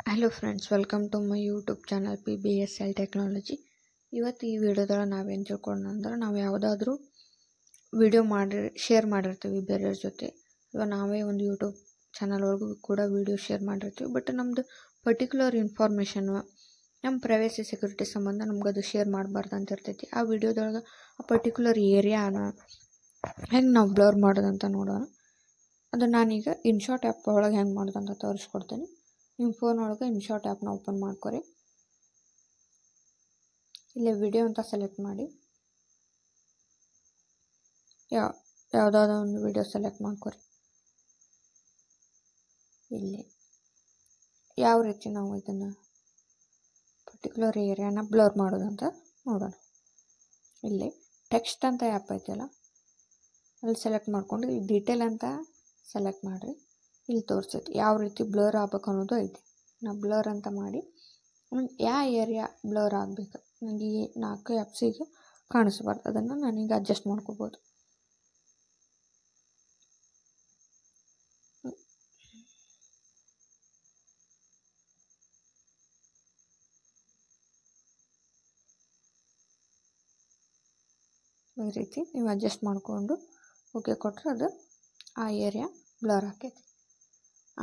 Hello friends, welcome to my YouTube channel PBSL technology. ಇವತ್ತು ಈ ವಿಡಿಯೋದೊಳಗೆ ನಾವೇನು ತಿಳ್ಕೊಳ್ಳೋಣ ಅಂದ್ರೆ, ನಾವು ಯಾವುದಾದ್ರೂ ವಿಡಿಯೋ ಶೇರ್ ಮಾಡಿರ್ತೀವಿ ಬೇರೆಯವ್ರ ಜೊತೆ, ಅಥವಾ ನಾವೇ ಒಂದು ಯೂಟ್ಯೂಬ್ ಚಾನಲ್ ಒಳಗೂ ಕೂಡ ವಿಡಿಯೋ ಶೇರ್ ಮಾಡಿರ್ತೀವಿ. ಬಟ್ ನಮ್ಮದು ಪರ್ಟಿಕ್ಯುಲರ್ ಇನ್ಫಾರ್ಮೇಷನ್ನು ನಮ್ಮ ಪ್ರೈವೇಸಿ ಸೆಕ್ಯೂರಿಟಿ ಸಂಬಂಧ ನಮ್ಗೆ ಅದು ಶೇರ್ ಮಾಡಬಾರ್ದು ಅಂತ ಇರ್ತೈತಿ. ಆ ವಿಡಿಯೋದೊಳಗೆ ಆ ಪರ್ಟಿಕ್ಯುಲರ್ ಏರಿಯಾನ ಹೆಂಗೆ ನಾವು ಬ್ಲರ್ ಮಾಡೋದಂತ ನೋಡೋಣ. ಅದು ನಾನೀಗ ಇನ್ಶಾಟ್ ಆ್ಯಪ್ ಒಳಗೆ ಹೆಂಗೆ ಮಾಡೋದಂತ ತೋರಿಸ್ಕೊಡ್ತೀನಿ. ನಿಮ್ಮ ಫೋನ್ ಒಳಗೆ ಇನ್ಶಾಟ್ ಆ್ಯಪ್ನ ಓಪನ್ ಮಾಡ್ಕೊರಿ. ಇಲ್ಲೇ ವಿಡಿಯೋ ಅಂತ ಸೆಲೆಕ್ಟ್ ಮಾಡಿ, ಯಾವುದಾದ್ರೂ ಒಂದು ವಿಡಿಯೋ ಸೆಲೆಕ್ಟ್ ಮಾಡ್ಕೊರಿ. ಇಲ್ಲಿ ಯಾವ ರೀತಿ ನಾವು ಇದನ್ನು ಪರ್ಟಿಕ್ಯುಲರ್ ಏರಿಯಾನ ಬ್ಲರ್ ಮಾಡೋದಂತ ನೋಡೋಣ. ಇಲ್ಲಿ ಟೆಕ್ಸ್ಟ್ ಅಂತ ಆ್ಯಪ್ ಐತಲ್ಲ, ಅಲ್ಲಿ ಸೆಲೆಕ್ಟ್ ಮಾಡ್ಕೊಂಡು ಇಲ್ಲಿ ಡೀಟೇಲ್ ಅಂತ ಸೆಲೆಕ್ಟ್ ಮಾಡಿರಿ. ಇಲ್ಲಿ ತೋರಿಸೈತಿ ಯಾವ ರೀತಿ ಬ್ಲರ್ ಆಗ್ಬೇಕು ಅನ್ನೋದು ಐತಿ. ನಾವು ಬ್ಲರ್ ಅಂತ ಮಾಡಿ ಯಾವ ಏರಿಯಾ ಬ್ಲರ್ ಆಗಬೇಕು, ನನಗೆ ಈ 4 ಆ್ಯಪ್ಸಿಗೆ ಕಾಣಿಸ್ಬಾರ್ದು, ಅದನ್ನು ನಾನೀಗ ಅಡ್ಜಸ್ಟ್ ಮಾಡ್ಕೋಬೋದು. ಈ ರೀತಿ ನೀವು ಅಡ್ಜಸ್ಟ್ ಮಾಡಿಕೊಂಡು ಓಕೆ ಕೊಟ್ಟರೆ ಅದು ಆ ಏರಿಯಾ ಬ್ಲರ್ ಆಕೈತಿ.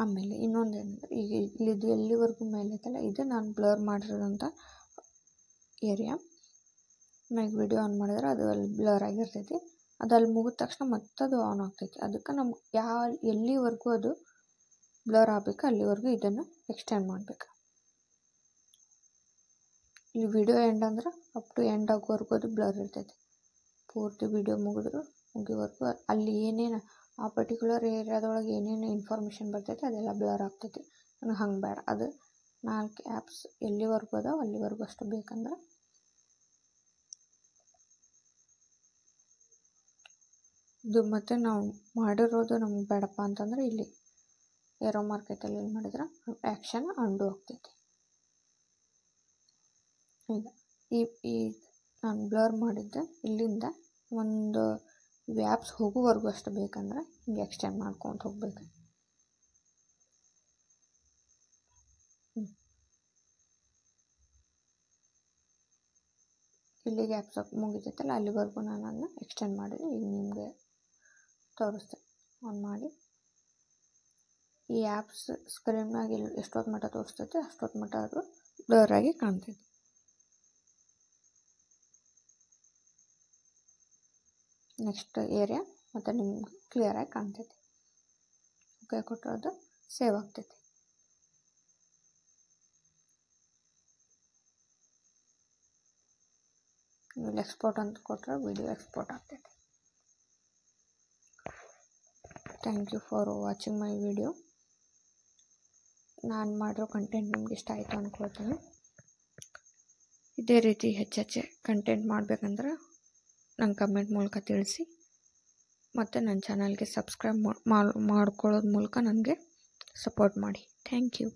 ಆಮೇಲೆ ಇನ್ನೊಂದು ಏನಂದ್ರೆ, ಈಗ ಇದು ಎಲ್ಲಿವರೆಗೂ ಮೇಲೆ ಐತಲ್ಲ, ಇದು ನಾನು ಬ್ಲರ್ ಮಾಡಿರೋಂಥ ಏರಿಯಾ. ನಾನು ಈಗ ವಿಡಿಯೋ ಆನ್ ಮಾಡಿದ್ರೆ ಅದು ಅಲ್ಲಿ ಬ್ಲರ್ ಆಗಿರ್ತೈತಿ. ಅದು ಅಲ್ಲಿ ಮುಗಿದ ತಕ್ಷಣ ಮತ್ತದು ಆನ್ ಆಗ್ತೈತಿ. ಅದಕ್ಕೆ ನಮ್ಗೆ ಎಲ್ಲಿವರೆಗೂ ಅದು ಬ್ಲರ್ ಆಗಬೇಕು ಅಲ್ಲಿವರೆಗೂ ಇದನ್ನು ಎಕ್ಸ್ಟೆಂಡ್ ಮಾಡಬೇಕು. ಈ ವಿಡಿಯೋ ಎಂಡ್ ಅಂದ್ರೆ ಅಪ್ ಟು ಎಂಡ್ ಆಗೋವರೆಗೂ ಅದು ಬ್ಲರ್ ಇರ್ತೈತಿ. ಪೂರ್ತಿ ವಿಡಿಯೋ ಮುಗಿವರೆಗೂ ಅಲ್ಲಿ ಏನೇನು ಆ ಪರ್ಟಿಕ್ಯುಲರ್ ಏರಿಯಾದೊಳಗೆ ಏನೇನು ಇನ್ಫಾರ್ಮೇಷನ್ ಬರ್ತೈತೆ ಅದೆಲ್ಲ ಬ್ಲರ್ ಆಗ್ತೈತಿ. ನನಗೆ ಹಂಗೆ ಬೇಡ. ಅದು 4 ಆ್ಯಪ್ಸ್ ಎಲ್ಲಿವರೆಗೂ ಅದಾವೆ ಅಲ್ಲಿವರೆಗೂ ಅಷ್ಟು ಬೇಕಂದ್ರೆ ಇದು ಮತ್ತೆ ನಾವು ಮಾಡಿರೋದು ನಮ್ಗೆ ಬೇಡಪ್ಪ ಅಂತಂದ್ರೆ ಇಲ್ಲಿ ಏರೋ ಮಾರ್ಕ್ ಐತಲ್ಲಿ ಏನು ಮಾಡಿದ್ರೆ ಆ್ಯಕ್ಷನ್ ಅಂಡು ಆಗ್ತೈತಿ. ಈಗ ಈ ನಾನು ಬ್ಲರ್ ಮಾಡಿದ್ದೆ ಇಲ್ಲಿಂದ ಒಂದು ಆ್ಯಪ್ಸ್ ಹೋಗೋವರೆಗೂ ಅಷ್ಟು ಬೇಕಂದ್ರೆ ಹಿಂಗೆ ಎಕ್ಸ್ಟೆಂಡ್ ಮಾಡ್ಕೊಂಡು ಹೋಗ್ಬೇಕು. ಇಲ್ಲಿಗೆ ಆ್ಯಪ್ಸ್ ಮುಗಿತೈತಲ್ಲ ಅಲ್ಲಿವರೆಗೂ ನಾನು ಅದನ್ನ ಎಕ್ಸ್ಟೆಂಡ್ ಮಾಡಿದ್ರೆ ಈಗ ನಿಮಗೆ ತೋರಿಸ್ತೇನೆ. ಆನ್ ಮಾಡಿ ಈ ಆ್ಯಪ್ಸ್ ಸ್ಕ್ರೀನ್ನಾಗಿ ಎಷ್ಟೊತ್ತು ಮಟ್ಟ ತೋರಿಸ್ತೈತೆ ಅಷ್ಟೊತ್ತು ಮಟ್ಟ ಅದು ಬ್ಲರ್ ಆಗಿ ಕಾಣ್ತೈತಿ. ನೆಕ್ಸ್ಟ್ ಏರಿಯಾ ಮತ್ತು ನಿಮ್ಗೆ ಕ್ಲಿಯರಾಗಿ ಕಾಣ್ತೈತಿ. ಓಕೆ ಕೊಟ್ಟರೆ ಅದು ಸೇವ್ ಆಗ್ತೈತಿ. ನೀವು ಎಕ್ಸ್ಪೋರ್ಟ್ ಅಂತ ಕೊಟ್ಟರೆ ವಿಡಿಯೋ ಎಕ್ಸ್ಪೋರ್ಟ್ ಆಗ್ತೈತಿ. Thank you for watching my video. ನಾನು ಮಾಡಿರೋ ಕಂಟೆಂಟ್ ನಿಮ್ಗೆ ಇಷ್ಟ ಆಯಿತು ಅಂದ್ಕೊಳ್ತೀನಿ. ಇದೇ ರೀತಿ ಹೆಚ್ಚೆಚ್ಚು ಕಂಟೆಂಟ್ ಮಾಡಬೇಕಂದ್ರೆ ನಂಗೆ ಕಮೆಂಟ್ ಮೂಲಕ ತಿಳಿಸಿ, ಮತ್ತು ನನ್ನ ಚಾನಲ್ಗೆ ಸಬ್ಸ್ಕ್ರೈಬ್ ಮಾಡ್ಕೊಳ್ಳೋದ್ರ ಮೂಲಕ ನನಗೆ ಸಪೋರ್ಟ್ ಮಾಡಿ. Thank you.